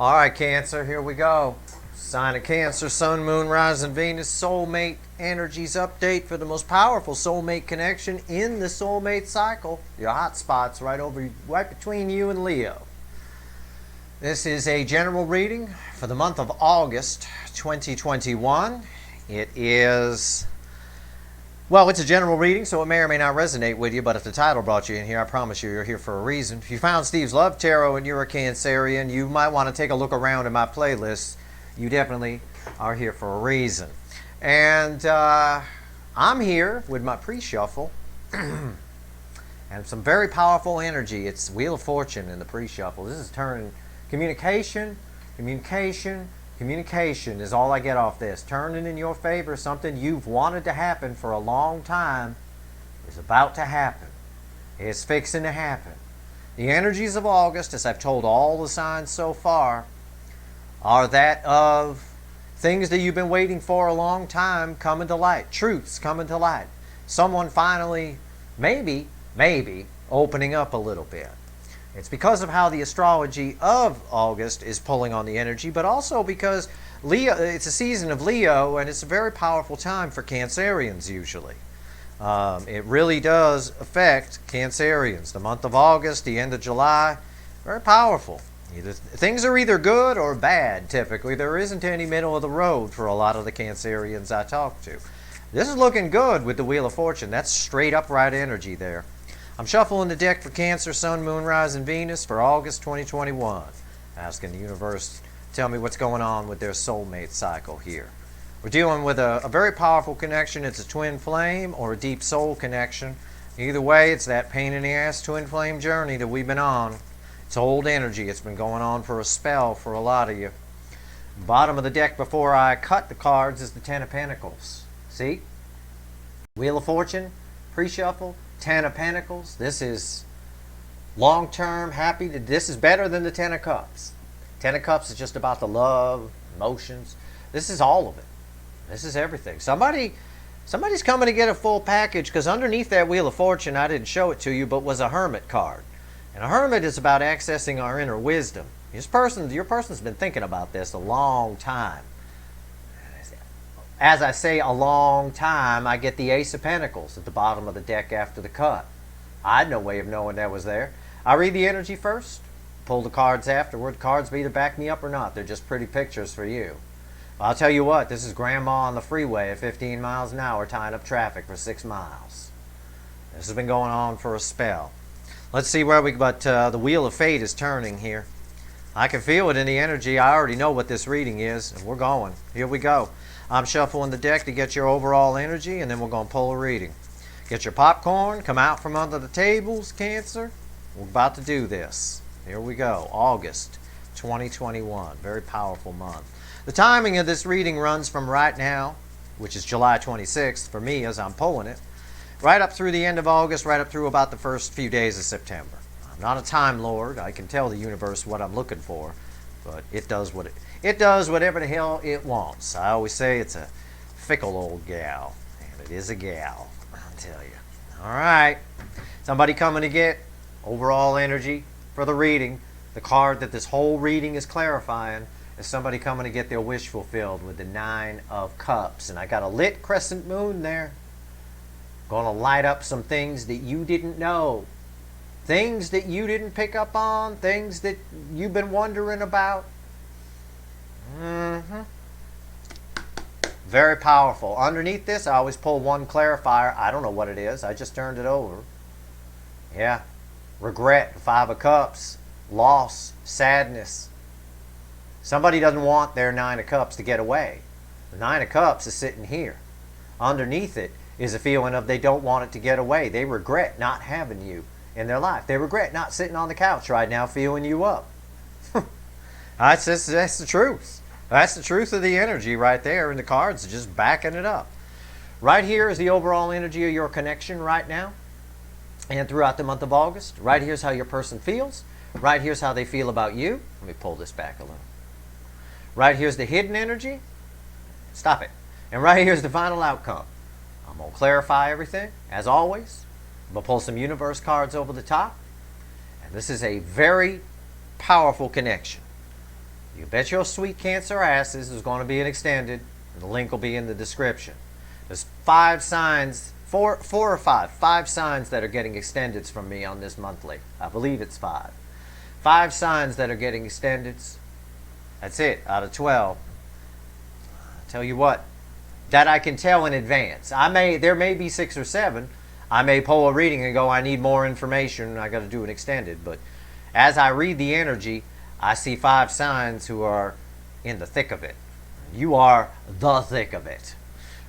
All right, Cancer, here we go. Sign of Cancer, Sun, Moon, Rising, Venus, Soulmate Energies update for the most powerful soulmate connection in the soulmate cycle. Your hot spots right between you and Leo. This is a general reading for the month of August 2021. It's a general reading, so it may or may not resonate with you, but if the title brought you in here, I promise you're here for a reason. If you found Steve's Love Tarot and you're a Cancerian, you might want to take a look around in my playlist. You definitely are here for a reason. And I'm here with my pre-shuffle and some very powerful energy. It's Wheel of Fortune in the pre-shuffle. This is turning communication is all I get off this. Turning in your favor. Something you've wanted to happen for a long time is about to happen. It's fixing to happen. The energies of August, as I've told all the signs so far, are that of things that you've been waiting for a long time coming to light. Truths coming to light. Someone finally, maybe, opening up a little bit. It's because of how the astrology of August is pulling on the energy, but also because Leo, it's a season of Leo, and it's a very powerful time for Cancerians usually. It really does affect Cancerians. The month of August, the end of July, very powerful. Things are either good or bad, typically. There isn't any middle of the road for a lot of the Cancerians I talk to. This is looking good with the Wheel of Fortune. That's straight upright energy there. I'm shuffling the deck for Cancer, Sun, Moon, Rising, Venus for August 2021. Asking the universe to tell me what's going on with their soulmate cycle here. We're dealing with a very powerful connection. It's a twin flame or a deep soul connection. Either way, it's that pain in the ass twin flame journey that we've been on. It's old energy. It's been going on for a spell for a lot of you. Bottom of the deck before I cut the cards is the Ten of Pentacles. See? Wheel of Fortune, pre-shuffle. Ten of Pentacles. This is long-term, happy. This is better than the Ten of Cups. Ten of Cups is just about the love, emotions. This is all of it. This is everything. Somebody's coming to get a full package, because underneath that Wheel of Fortune, I didn't show it to you, but was a Hermit card. And a Hermit is about accessing our inner wisdom. Your person's been thinking about this a long time. As I say a long time, I get the Ace of Pentacles at the bottom of the deck after the cut. I had no way of knowing that was there. I read the energy first, pull the cards afterward. Cards will either back me up or not. They're just pretty pictures for you. I'll tell you what, this is Grandma on the freeway at 15 miles an hour tying up traffic for 6 miles. This has been going on for a spell. Let's see where the Wheel of Fate is turning here. I can feel it in the energy. I already know what this reading is, and we're going. Here we go. I'm shuffling the deck to get your overall energy, and then we're going to pull a reading. Get your popcorn. Come out from under the tables, Cancer. We're about to do this. Here we go. August 2021. Very powerful month. The timing of this reading runs from right now, which is July 26th for me as I'm pulling it, right up through the end of August, right up through about the first few days of September. I'm not a time lord. I can tell the universe what I'm looking for, but it does whatever the hell it wants. I always say it's a fickle old gal, and it is a gal, I'll tell you. All right, somebody coming to get overall energy for the reading. The card that this whole reading is clarifying is somebody coming to get their wish fulfilled with the Nine of Cups. And I got a lit crescent moon there. Going to light up some things that you didn't know. Things that you didn't pick up on. Things that you've been wondering about. Very powerful. Underneath this, I always pull one clarifier. I don't know what it is. I just turned it over. Yeah. Regret, 5 of Cups. Loss, sadness. Somebody doesn't want their 9 of Cups to get away. The 9 of Cups is sitting here. Underneath it is a feeling of they don't want it to get away. They regret not having you in their life. They regret not sitting on the couch right now feeling you up. That's the truth. That's the truth of the energy right there, and the cards are just backing it up. Right here is the overall energy of your connection right now and throughout the month of August. Right here's how your person feels. Right here's how they feel about you. Let me pull this back a little. Right here's the hidden energy. Stop it. And right here's the final outcome. I'm going to clarify everything, as always. I'm going to pull some universe cards over the top. And this is a very powerful connection. You bet your sweet Cancer asses there's going to be an extended. The link will be in the description. There's 5 signs, four or five signs that are getting extendeds from me on this monthly. I believe it's 5. 5 signs that are getting extendeds. That's it, out of 12. I'll tell you what, that I can tell in advance. There may be 6 or 7. I may pull a reading and go, I need more information, I got to do an extended. But as I read the energy, I see 5 signs who are in the thick of it. You are the thick of it.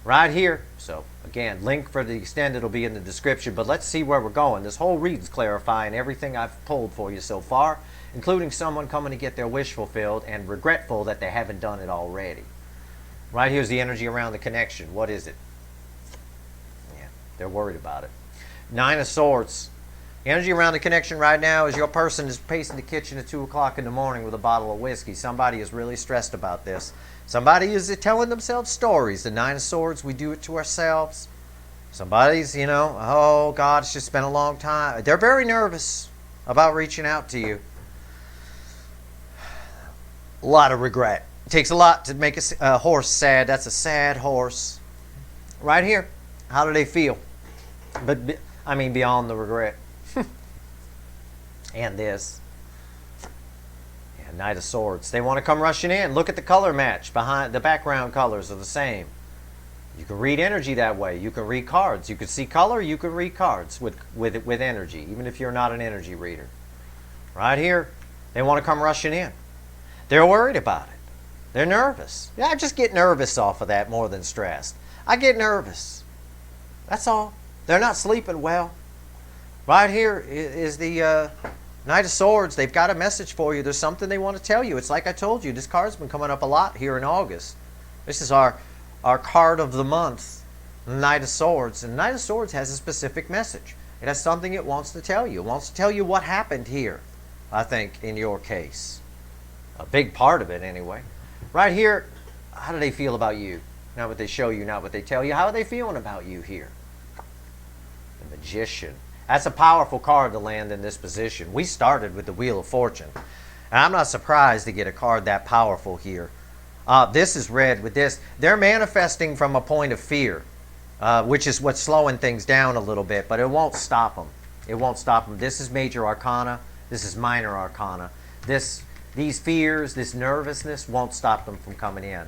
Right here. So, again, link for the extended will be in the description. But let's see where we're going. This whole read's clarifying everything I've pulled for you so far, including someone coming to get their wish fulfilled and regretful that they haven't done it already. Right here's the energy around the connection. What is it? Yeah, they're worried about it. 9 of Swords. Energy around the connection right now is your person is pacing the kitchen at 2 o'clock in the morning with a bottle of whiskey. Somebody is really stressed about this. Somebody is telling themselves stories. The 9 of Swords, we do it to ourselves. Somebody's, oh, God, it's just been a long time. They're very nervous about reaching out to you. A lot of regret. It takes a lot to make a horse sad. That's a sad horse. Right here. How do they feel? But, I mean, beyond the regret. And this. Yeah, Knight of Swords. They want to come rushing in. Look at the color match. Behind the background colors are the same. You can read energy that way. You can read cards. You can see color. You can read cards with energy, even if you're not an energy reader. Right here, they want to come rushing in. They're worried about it. They're nervous. Yeah, I just get nervous off of that more than stressed. I get nervous. That's all. They're not sleeping well. Right here is the Knight of Swords. They've got a message for you. There's something they want to tell you. It's like I told you. This card's been coming up a lot here in August. This is our card of the month, Knight of Swords. And Knight of Swords has a specific message. It has something it wants to tell you. It wants to tell you what happened here, I think, in your case. A big part of it, anyway. Right here, how do they feel about you? Not what they show you, not what they tell you. How are they feeling about you here? The Magician. That's a powerful card to land in this position. We started with the Wheel of Fortune. And I'm not surprised to get a card that powerful here. This is red with this. They're manifesting from a point of fear, which is what's slowing things down a little bit, but it won't stop them. It won't stop them. This is major arcana. This is minor arcana. These fears, this nervousness won't stop them from coming in.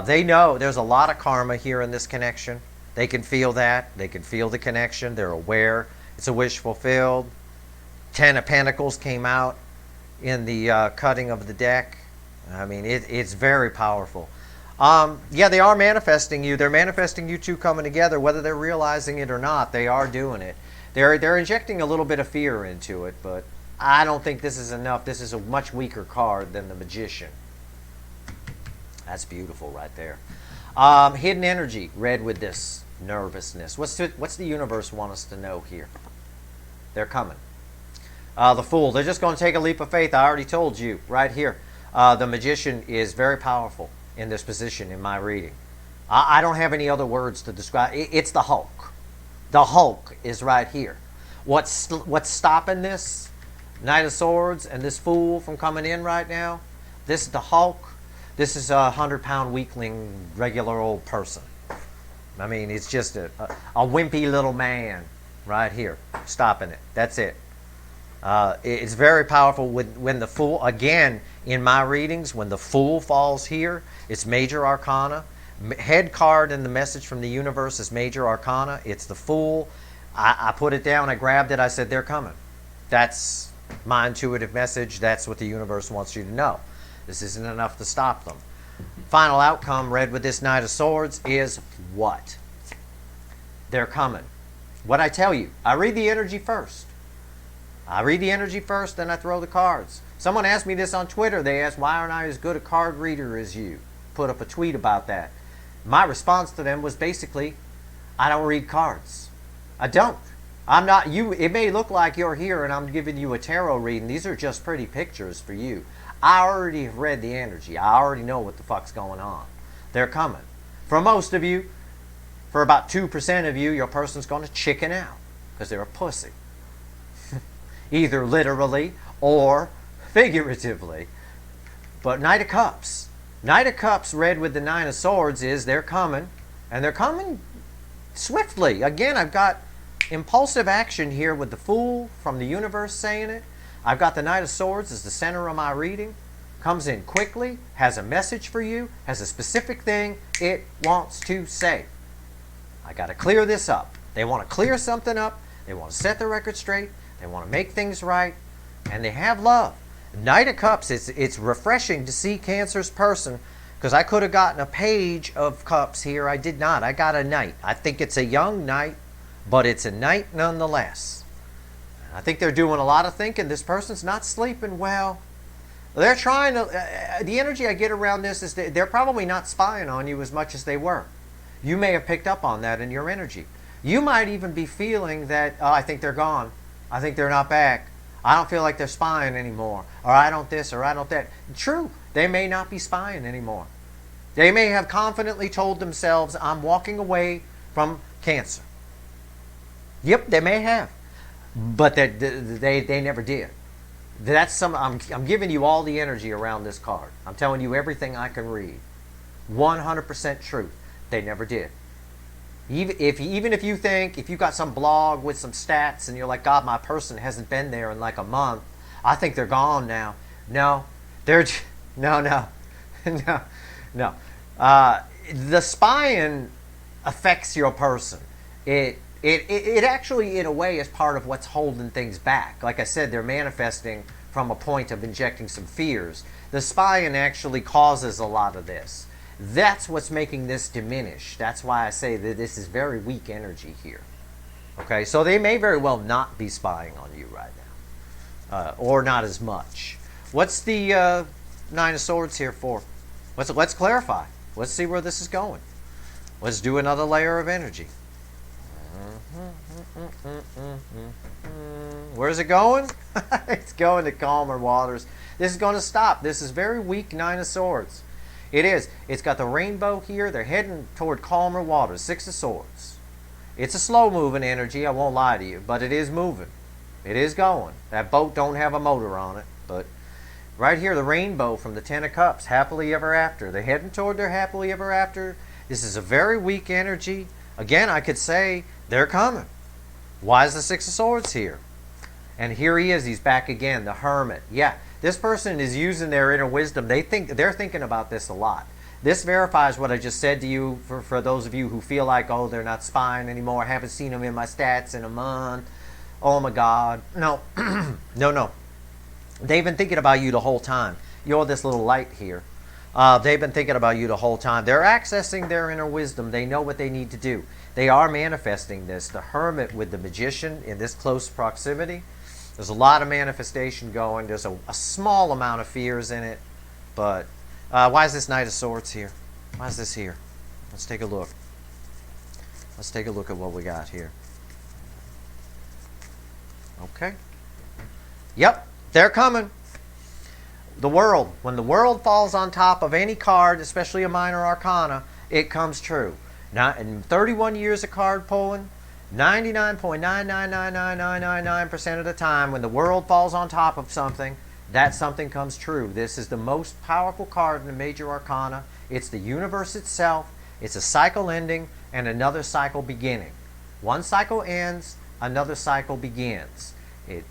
They know there's a lot of karma here in this connection. They can feel that. They can feel the connection. They're aware. It's a wish fulfilled. 10 of Pentacles came out in the cutting of the deck. I mean, it's very powerful. Yeah, they are manifesting you. They're manifesting you two coming together. Whether they're realizing it or not, they are doing it. They're injecting a little bit of fear into it, but I don't think this is enough. This is a much weaker card than the Magician. That's beautiful right there. Hidden energy, red with this nervousness. What's the universe want us to know here? They're coming. The Fool. They're just going to take a leap of faith. I already told you right here. The Magician is very powerful in this position in my reading. I don't have any other words to describe. It's the Hulk. The Hulk is right here. What's stopping this Knight of Swords and this Fool from coming in right now? This is the Hulk. This is a 100-pound weakling, regular old person. I mean, it's just a wimpy little man right here, stopping it. That's it. It's very powerful when the Fool, again, in my readings, when the Fool falls here, it's major arcana. Head card in the message from the universe is major arcana. It's the Fool. I put it down, I grabbed it, I said, they're coming. That's my intuitive message. That's what the universe wants you to know. This isn't enough to stop them. Final outcome, red with this Knight of Swords, is what? They're coming. What I tell you, I read the energy first. I read the energy first, then I throw the cards. Someone asked me this on Twitter. They asked, why aren't I as good a card reader as you? Put up a tweet about that. My response to them was basically, I don't read cards. I don't. I'm not you. It may look like you're here and I'm giving you a tarot reading. These are just pretty pictures for you. I already have read the energy. I already know what the fuck's going on. They're coming. For most of you, for about 2% of you, your person's going to chicken out because they're a pussy. Either literally or figuratively. But Knight of Cups. Knight of Cups read with the Nine of Swords is they're coming. And they're coming swiftly. Again, I've got impulsive action here with the Fool from the universe saying it. I've got the Knight of Swords as the center of my reading. Comes in quickly, has a message for you, has a specific thing it wants to say. I got to clear this up. They want to clear something up. They want to set the record straight. They want to make things right. And they have love. Knight of Cups, it's refreshing to see Cancer's person, because I could have gotten a Page of Cups here. I did not. I got a Knight. I think it's a young Knight, but it's a Knight nonetheless. I think they're doing a lot of thinking. This person's not sleeping well. They're trying to, the energy I get around this is they're probably not spying on you as much as they were. You may have picked up on that in your energy. You might even be feeling that, oh, I think they're gone. I think they're not back. I don't feel like they're spying anymore. Or I don't this or I don't that. True, they may not be spying anymore. They may have confidently told themselves, I'm walking away from Cancer. Yep, they may have. But they never did. That's I'm giving you all the energy around this card. I'm telling you everything I can read. 100% truth. They never did. Even if you think, if you've got some blog with some stats and you're like, God, my person hasn't been there in like a month, I think they're gone now. No, they're no. The spying affects your person. It actually, in a way, is part of what's holding things back. Like I said, they're manifesting from a point of injecting some fears. The spying actually causes a lot of this. That's what's making this diminish. That's why I say that this is very weak energy here. Okay, so they may very well not be spying on you right now. Or not as much. What's the Nine of Swords here for? Let's clarify. Let's see where this is going. Let's do another layer of energy. Where's it going? It's going to calmer waters. This is going to stop. This is very weak Nine of Swords. It is. It's got the rainbow here. They're heading toward calmer waters. Six of Swords. It's a slow moving energy, I won't lie to you, but it is moving. It is going. That boat don't have a motor on it, but right here, the rainbow from the Ten of Cups, happily ever after. They're heading toward their happily ever after. This is a very weak energy. Again, I could say they're coming. Why is the Six of Swords here? And here he is. He's back again, the Hermit. Yeah, this person is using their inner wisdom. They're thinking about this a lot. This verifies what I just said to you for those of you who feel like, oh, they're not spying anymore. I haven't seen them in my stats in a month. Oh, my God. No. No. They've been thinking about you the whole time. You're this little light here. They've been thinking about you the whole time. They're accessing their inner wisdom. They know what they need to do. They are manifesting this. The Hermit with the Magician in this close proximity. There's a lot of manifestation going. There's a small amount of fears in it. But why is this Knight of Swords here? Why is this here? Let's take a look. Let's take a look at what we got here. Okay. Yep, they're coming. The World. When the World falls on top of any card, especially a minor arcana, it comes true. Now, in 31 years of card pulling, 99.9999999% of the time, when the World falls on top of something, that something comes true. This is the most powerful card in the major arcana. It's the universe itself. It's a cycle ending and another cycle beginning. One cycle ends, another cycle begins.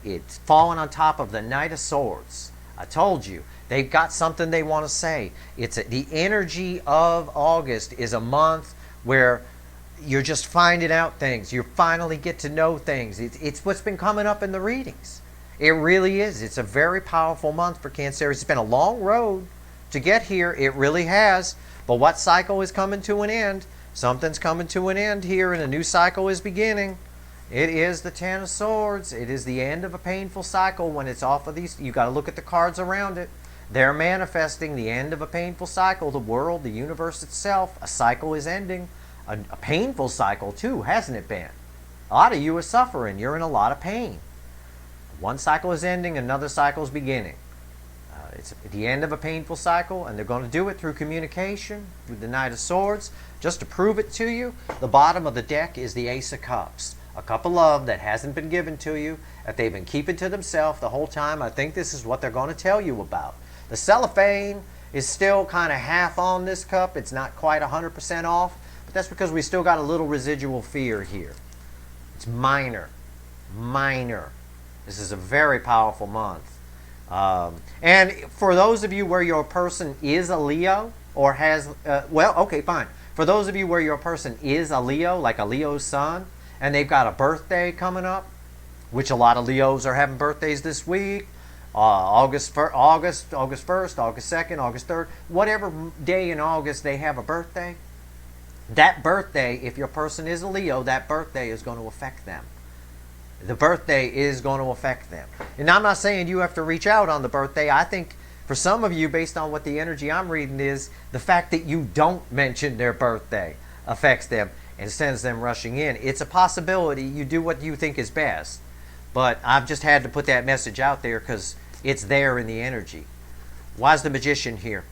It's falling on top of the Knight of Swords. I told you, they've got something they want to say. The energy of August is a month where you're just finding out things. You finally get to know things. It's what's been coming up in the readings. It really is. It's a very powerful month for Cancer. It's been a long road to get here. It really has. But what cycle is coming to an end? Something's coming to an end here, and a new cycle is beginning. It is the Ten of Swords. It is the end of a painful cycle when it's off of these. You got to look at the cards around it. They're manifesting the end of a painful cycle. The world, the universe itself, a cycle is ending. A painful cycle too, hasn't it been? A lot of you are suffering. You're in a lot of pain. One cycle is ending, another cycle is beginning. It's the end of a painful cycle, and they're going to do it through communication with the Knight of Swords. Just to prove it to you, the bottom of the deck is the Ace of Cups. A cup of love that hasn't been given to you, that they've been keeping to themselves the whole time. I think this is what they're going to tell you about. The cellophane is still kind of half on this cup. It's not quite 100% off, but that's because we still got a little residual fear here. It's minor. Minor. This is a very powerful month. And for those of you where your person is a Leo or has, well, okay, fine. For those of you where your person is a Leo, like a Leo sun, and they've got a birthday coming up, which a lot of Leos are having birthdays this week, August 1st, August 2nd, August 3rd, whatever day in August they have a birthday, that birthday, if your person is a Leo, that birthday is going to affect them. The birthday is going to affect them. And I'm not saying you have to reach out on the birthday. I think for some of you, based on what the energy I'm reading is, the fact that you don't mention their birthday affects them and sends them rushing in. It's a possibility. You do what you think is best. But I've just had to put that message out there because it's there in the energy. Why is the Magician here?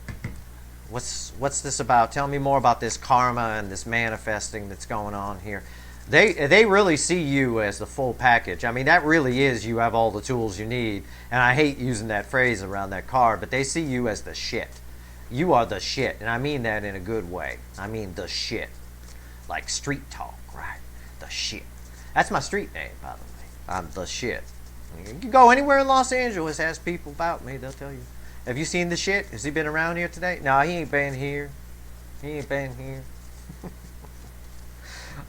What's this about? Tell me more about this karma and this manifesting that's going on here. They really see you as the full package. I mean, that really is, you have all the tools you need. And I hate using that phrase around that card, but they see you as the shit. You are the shit, and I mean that in a good way. I mean the shit. Like street talk, right? The shit. That's my street name, by the way. I'm the shit. You can go anywhere in Los Angeles, ask people about me, they'll tell you. Have you seen the shit? Has he been around here today? No, he ain't been here. He ain't been here.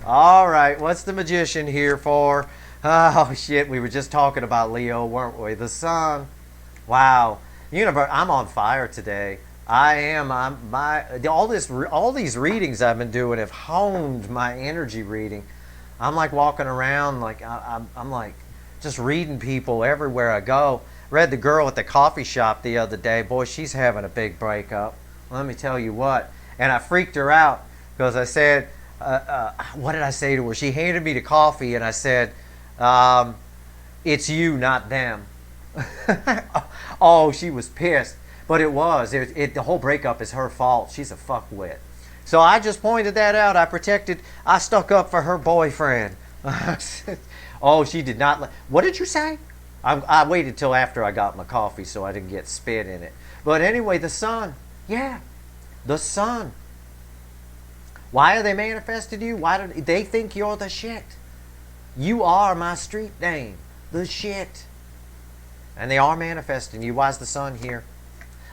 All right, what's the Magician here for? Oh, shit, we were just talking about Leo, weren't we? The sun. Wow. Universe, I'm on fire today. I am. All these readings I've been doing have honed my energy reading. I'm like walking around, like I'm like just reading people everywhere I go. Read the girl at the coffee shop the other day. Boy, she's having a big breakup. Let me tell you what. And I freaked her out because I said, what did I say to her? She handed me the coffee and I said, it's you, not them. Oh, she was pissed. But it was. The whole breakup is her fault. She's a fuckwit. So I just pointed that out. I stuck up for her boyfriend. Oh, she did not. What did you say? I waited till after I got my coffee so I didn't get spit in it. But anyway, the sun. Yeah, the sun. Why are they manifesting you? Why do they think you're the shit? You are my street name, the shit. And they are manifesting you. Why is the sun here?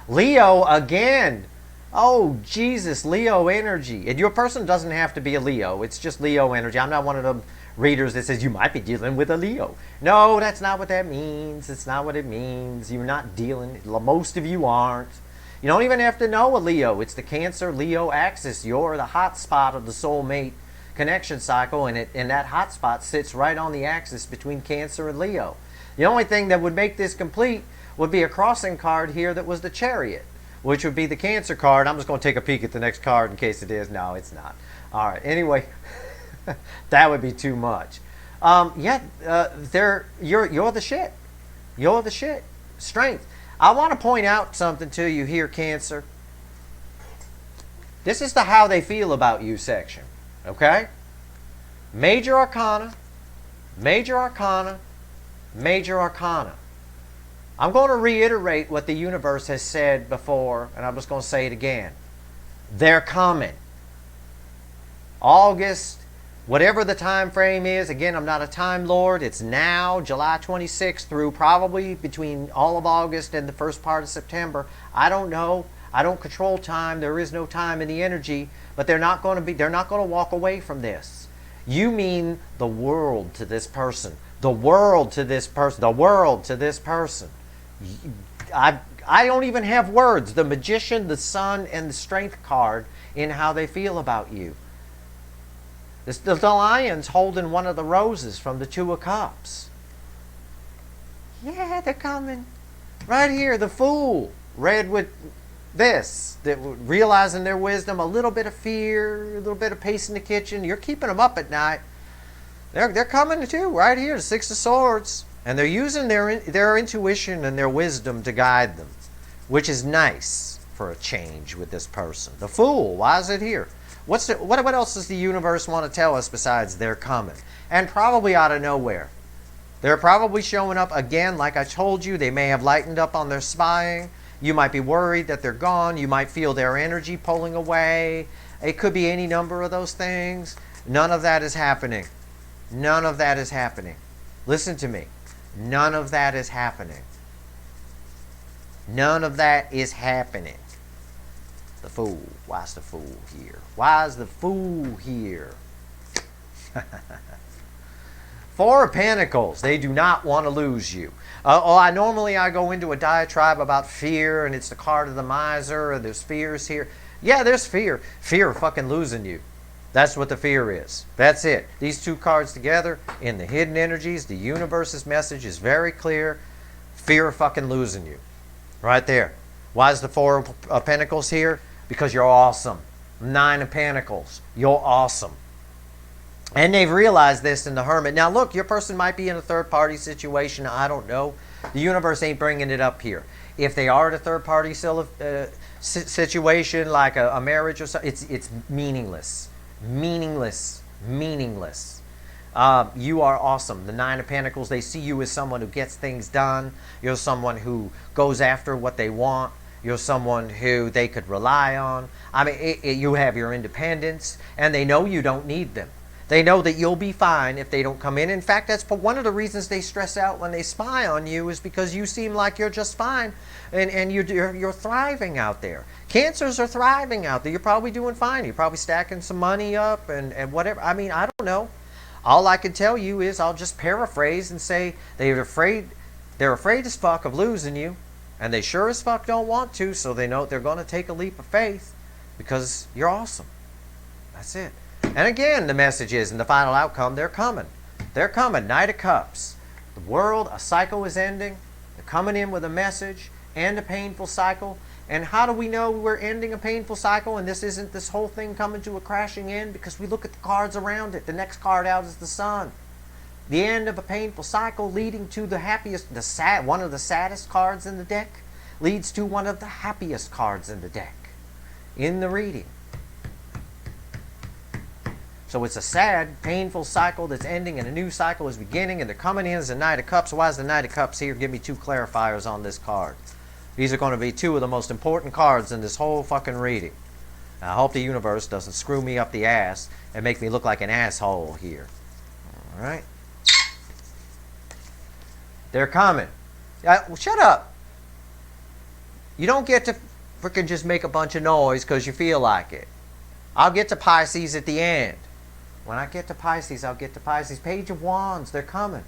Leo again. Oh, Jesus, Leo energy. And your person doesn't have to be a Leo. It's just Leo energy. I'm not one of them readers that says you might be dealing with a Leo. No, that's not what that means. It's not what it means. You're not dealing. Most of you aren't. You don't even have to know a Leo. It's the Cancer-Leo axis. You're the hot spot of the soulmate connection cycle, and that hot spot sits right on the axis between Cancer and Leo. The only thing that would make this complete would be a crossing card here that was the Chariot, which would be the Cancer card. I'm just going to take a peek at the next card in case it is. No, it's not. All right. Anyway, that would be too much. You're the shit. You're the shit. Strength. I want to point out something to you here, Cancer. This is the how they feel about you section. Okay? Major Arcana, Major Arcana, Major Arcana. I'm going to reiterate what the universe has said before, and I'm just going to say it again. They're coming. August, whatever the time frame is, again, I'm not a time lord. It's now, July 26th through probably between all of August and the first part of September. I don't know. I don't control time. There is no time in the energy, but they're not going to walk away from this. You mean the world to this person. The world to this person. The world to this person. I don't even have words. The Magician, the Sun, and the Strength card in how they feel about you. The Lion's holding one of the roses from the Two of Cups. Yeah, they're coming. Right here, the Fool. Red with this. Realizing their wisdom, a little bit of fear, a little bit of peace in the kitchen. You're keeping them up at night. They're coming too, right here, the Six of Swords. And they're using their intuition and their wisdom to guide them, which is nice for a change with this person. The Fool, why is it here? What else does the universe want to tell us besides they're coming? And probably out of nowhere. They're probably showing up again, like I told you. They may have lightened up on their spying. You might be worried that they're gone. You might feel their energy pulling away. It could be any number of those things. None of that is happening. None of that is happening. Listen to me. None of that is happening. None of that is happening. The Fool. Why's the Fool here? Why's the Fool here? Four of Pentacles. They do not want to lose you. I normally go into a diatribe about fear, and it's the card of the miser, and there's fears here. Yeah, there's fear. Fear of fucking losing you. That's what the fear is. That's it. These two cards together in the hidden energies, the universe's message is very clear. Fear of fucking losing you. Right there. Why is the Four of Pentacles here? Because you're awesome. Nine of Pentacles. You're awesome. And they've realized this in the Hermit. Now look, your person might be in a third-party situation. I don't know. The universe ain't bringing it up here. If they are in a third-party situation, like a marriage or something, it's meaningless. Meaningless. Meaningless. You are awesome. The Nine of Pentacles, they see you as someone who gets things done. You're someone who goes after what they want. You're someone who they could rely on. I mean, you have your independence, and they know you don't need them. They know that you'll be fine if they don't come in. In fact, that's one of the reasons they stress out when they spy on you, is because you seem like you're just fine, and you're thriving out there. Cancers are thriving out there. You're probably doing fine. You're probably stacking some money up and whatever. I mean, I don't know. All I can tell you is, I'll just paraphrase and say they're afraid as fuck of losing you, and they sure as fuck don't want to, so they know they're going to take a leap of faith because you're awesome. That's it. And again, the message is, in the final outcome, they're coming. They're coming. Knight of Cups. The world, a cycle is ending. They're coming in with a message and a painful cycle. And how do we know we're ending a painful cycle and this isn't this whole thing coming to a crashing end? Because we look at the cards around it. The next card out is the Sun. The end of a painful cycle leading to the happiest, one of the saddest cards in the deck leads to one of the happiest cards in the deck in the reading. So it's a sad, painful cycle that's ending, and a new cycle is beginning, and they're coming in as the Knight of Cups. Why is the Knight of Cups here? Give me two clarifiers on this card. These are going to be two of the most important cards in this whole fucking reading. I hope the universe doesn't screw me up the ass and make me look like an asshole here. All right? They're coming. Shut up. You don't get to freaking just make a bunch of noise because you feel like it. I'll get to Pisces at the end. When I get to Pisces, I'll get to Pisces. Page of Wands, they're coming.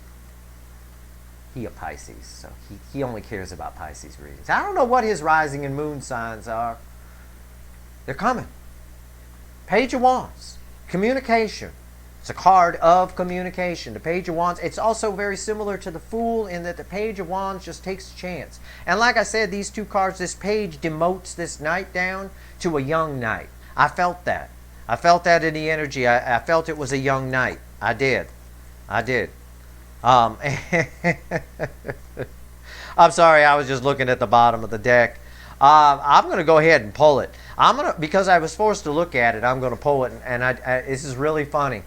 He a Pisces, so he only cares about Pisces readings. I don't know what his rising and moon signs are. They're coming. Page of Wands, communication. It's a card of communication. The Page of Wands, it's also very similar to the Fool in that the Page of Wands just takes a chance. And like I said, these two cards, this page demotes this knight down to a young knight. I felt that. I felt that in the energy. I felt it was a young knight. I did. I did. I'm sorry, I was just looking at the bottom of the deck. I'm going to go ahead and pull it. Because I was forced to look at it, I'm going to pull it. And this is really funny.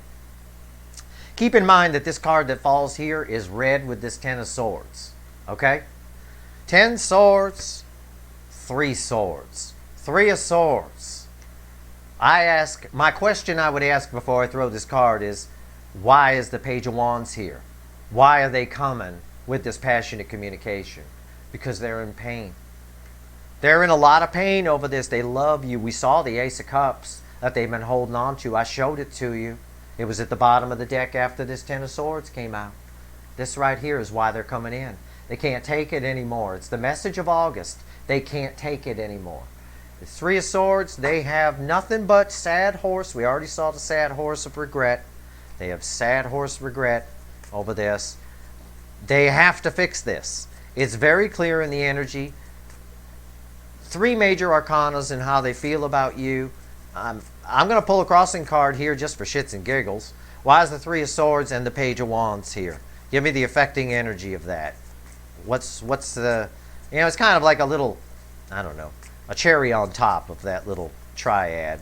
Keep in mind that this card that falls here is red with this Ten of Swords. Okay? 10 swords, 3 swords. 3 of Swords. My question I would ask before I throw this card is, why is the Page of Wands here? Why are they coming with this passionate communication? Because they're in pain. They're in a lot of pain over this. They love you. We saw the Ace of Cups that they've been holding on to. I showed it to you. It was at the bottom of the deck after this Ten of Swords came out. This right here is why they're coming in. They can't take it anymore. It's the message of August. They can't take it anymore. The 3 of Swords, they have nothing but sad horse. We already saw the sad horse of regret. They have sad horse regret over this. They have to fix this. It's very clear in the energy. 3 major arcanas and how they feel about you. I'm going to pull a crossing card here just for shits and giggles. Why is the 3 of Swords and the Page of Wands here? Give me the affecting energy of that. What's the... it's kind of like a little... I don't know. A cherry on top of that little triad.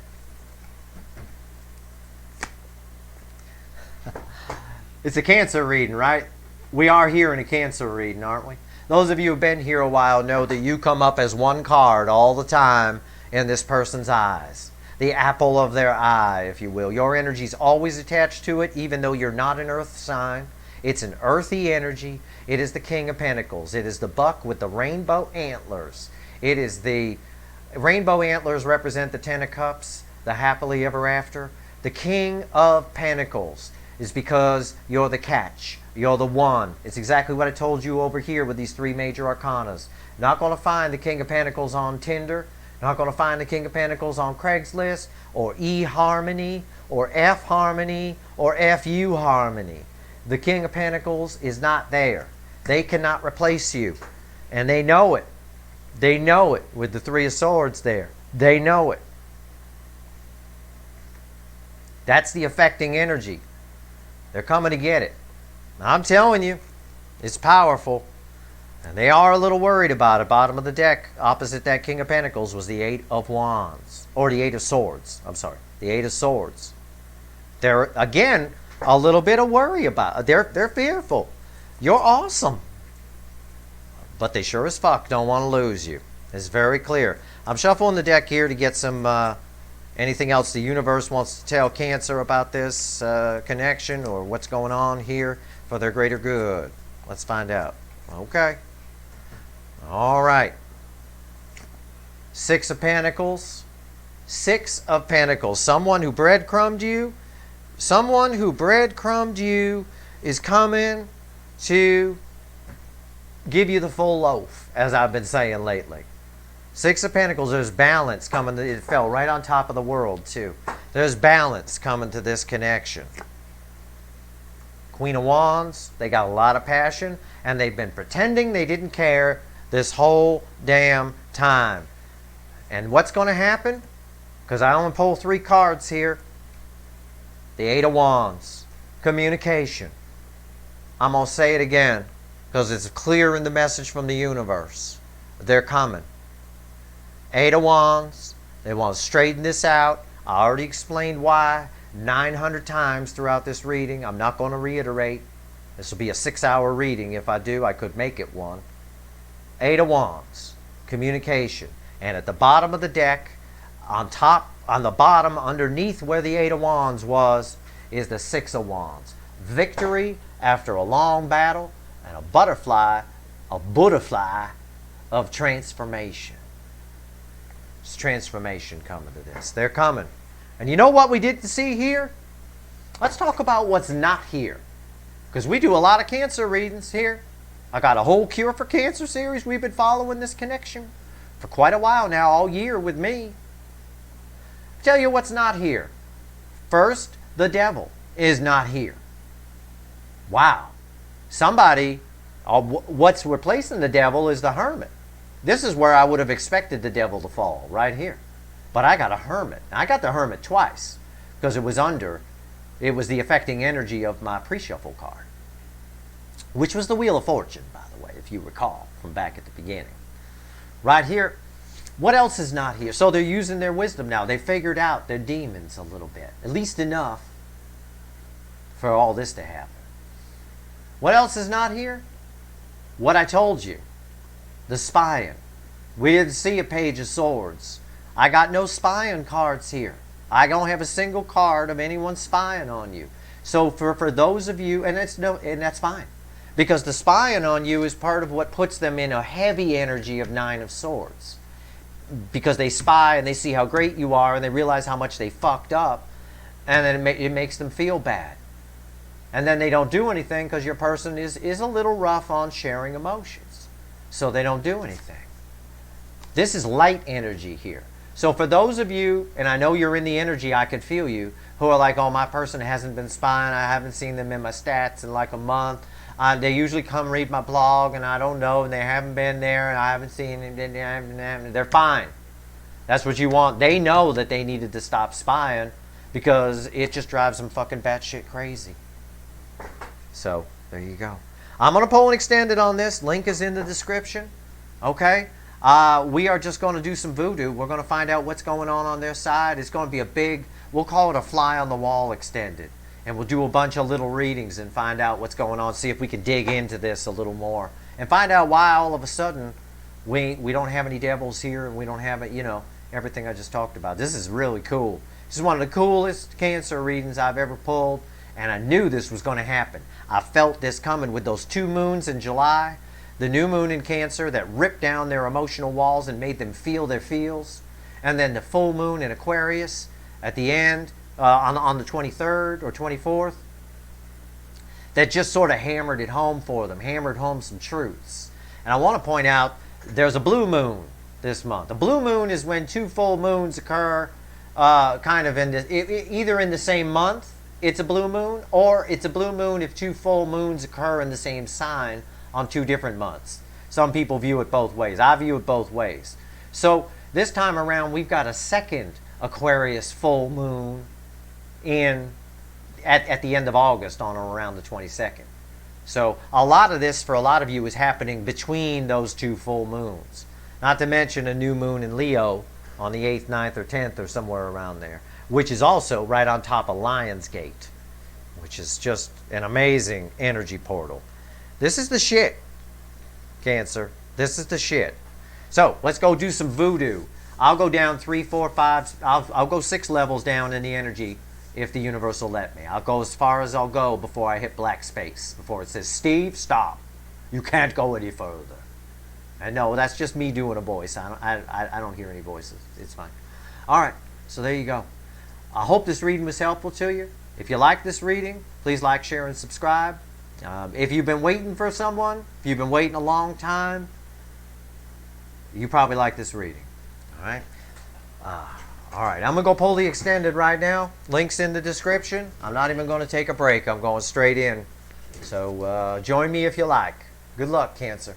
It's a Cancer reading, right? We are here in a Cancer reading, aren't we? Those of you who've been here a while know that you come up as one card all the time in this person's eyes. The apple of their eye, if you will. Your energy is always attached to it, even though you're not an earth sign. It's an earthy energy. It is the King of Pentacles. It is the buck with the rainbow antlers. It is the rainbow antlers represent the Ten of Cups, the happily ever after. The King of Pentacles is because you're the catch. You're the one. It's exactly what I told you over here with these three major arcanas. Not going to find the King of Pentacles on Tinder. Not going to find the King of Pentacles on Craigslist or eHarmony or F-Harmony or FU Harmony. The King of Pentacles is not there. They cannot replace you. And they know it. They know it with the Three of Swords there. They know it. That's the affecting energy. They're coming to get it. I'm telling you, it's powerful. And they are a little worried about it. Bottom of the deck, opposite that King of Pentacles, was the Eight of Wands. Or the Eight of Swords. I'm sorry. The Eight of Swords. They're, again, a little bit of worry about it. They're fearful. You're awesome. But they sure as fuck don't want to lose you. It's very clear. I'm shuffling the deck here to get some anything else the universe wants to tell Cancer about this connection or what's going on here for their greater good. Let's find out. Okay. All right. Six of Pentacles. Six of Pentacles. Someone who breadcrumbed you. Someone who breadcrumbed you is coming to give you the full loaf, as I've been saying lately. Six of Pentacles, there's balance coming. It fell right on top of the world, too. There's balance coming to this connection. Queen of Wands, they got a lot of passion, and they've been pretending they didn't care this whole damn time. And what's going to happen? Because I only pull 3 cards here. The Eight of Wands. Communication. I'm going to say it again, because it's clear in the message from the universe. They're coming. Eight of Wands. They want to straighten this out. I already explained why 900 times throughout this reading. I'm not going to reiterate. This will be a 6-hour reading. If I do, I could make it one. Eight of Wands. Communication. And at the bottom of the deck, on top, on the bottom, underneath where the Eight of Wands was, is the Six of Wands. Victory after a long battle and a butterfly of transformation. It's transformation coming to this. They're coming. And you know what we didn't see here? Let's talk about what's not here. Because we do a lot of Cancer readings here. I got a whole Cure for Cancer series. We've been following this connection for quite a while now, all year with me. Tell you what's not here. First, the devil is not here. Wow. Somebody, what's replacing the devil is the hermit. This is where I would have expected the devil to fall, right here. But I got a hermit. I got the hermit twice because it was the affecting energy of my pre-shuffle card, which was the Wheel of Fortune, by the way, if you recall from back at the beginning. Right here, what else is not here? So they're using their wisdom now. They figured out their demons a little bit, at least enough for all this to happen. What else is not here? What I told you. The spying. We didn't see a Page of Swords. I got no spying cards here. I don't have a single card of anyone spying on you. So for those of you, and that's fine. Because the spying on you is part of what puts them in a heavy energy of Nine of Swords. Because they spy and they see how great you are and they realize how much they fucked up. And then it makes them feel bad. And then they don't do anything because your person is a little rough on sharing emotions. So they don't do anything. This is light energy here. So for those of you, and I know you're in the energy, I can feel you, who are like, oh, my person hasn't been spying, I haven't seen them in my stats in like a month. They usually come read my blog, and I don't know, and they haven't been there, and I haven't seen them. They're fine. That's what you want. They know that they needed to stop spying because it just drives them fucking batshit crazy. So, there you go. I'm going to pull an extended on this. Link is in the description. Okay? We are just going to do some voodoo. We're going to find out what's going on their side. It's going to be a big, we'll call it a fly on the wall extended. And we'll do a bunch of little readings and find out what's going on. See if we can dig into this a little more and find out why all of a sudden we don't have any devils here, and we don't have it, everything I just talked about. This is really cool. This is one of the coolest Cancer readings I've ever pulled, and I knew this was going to happen. I felt this coming with those 2 moons in July, the new moon in Cancer that ripped down their emotional walls and made them feel their feels, and then the full moon in Aquarius at the end on the 23rd or 24th, that just sort of hammered it home for them, hammered home some truths. And I want to point out there's a blue moon this month. A blue moon is when 2 full moons occur kind of either in the same month, it's a blue moon, or it's a blue moon if 2 full moons occur in the same sign on 2 different months. Some people view it both ways. I view it both ways. So this time around, we've got a second Aquarius full moon at the end of August on or around the 22nd. So a lot of this for a lot of you is happening between those 2 full moons. Not to mention a new moon in Leo on the 8th, 9th, or 10th, or somewhere around there, which is also right on top of Lionsgate, which is just an amazing energy portal. This is the shit, Cancer. This is the shit. So let's go do some voodoo. I'll go down 3, 4, 5. I'll go 6 levels down in the energy if the universe will let me. I'll go as far as I'll go before I hit black space, before it says, Steve, stop. You can't go any further. And no, that's just me doing a voice. I don't hear any voices. It's fine. All right, so there you go. I hope this reading was helpful to you. If you like this reading, please like, share, and subscribe. If you've been waiting for someone, if you've been waiting a long time, you probably like this reading. All right? All right, I'm going to go pull the extended right now. Link's in the description. I'm not even going to take a break. I'm going straight in. So join me if you like. Good luck, Cancer.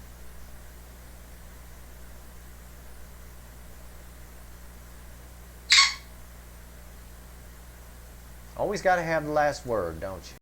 Always got to have the last word, don't you?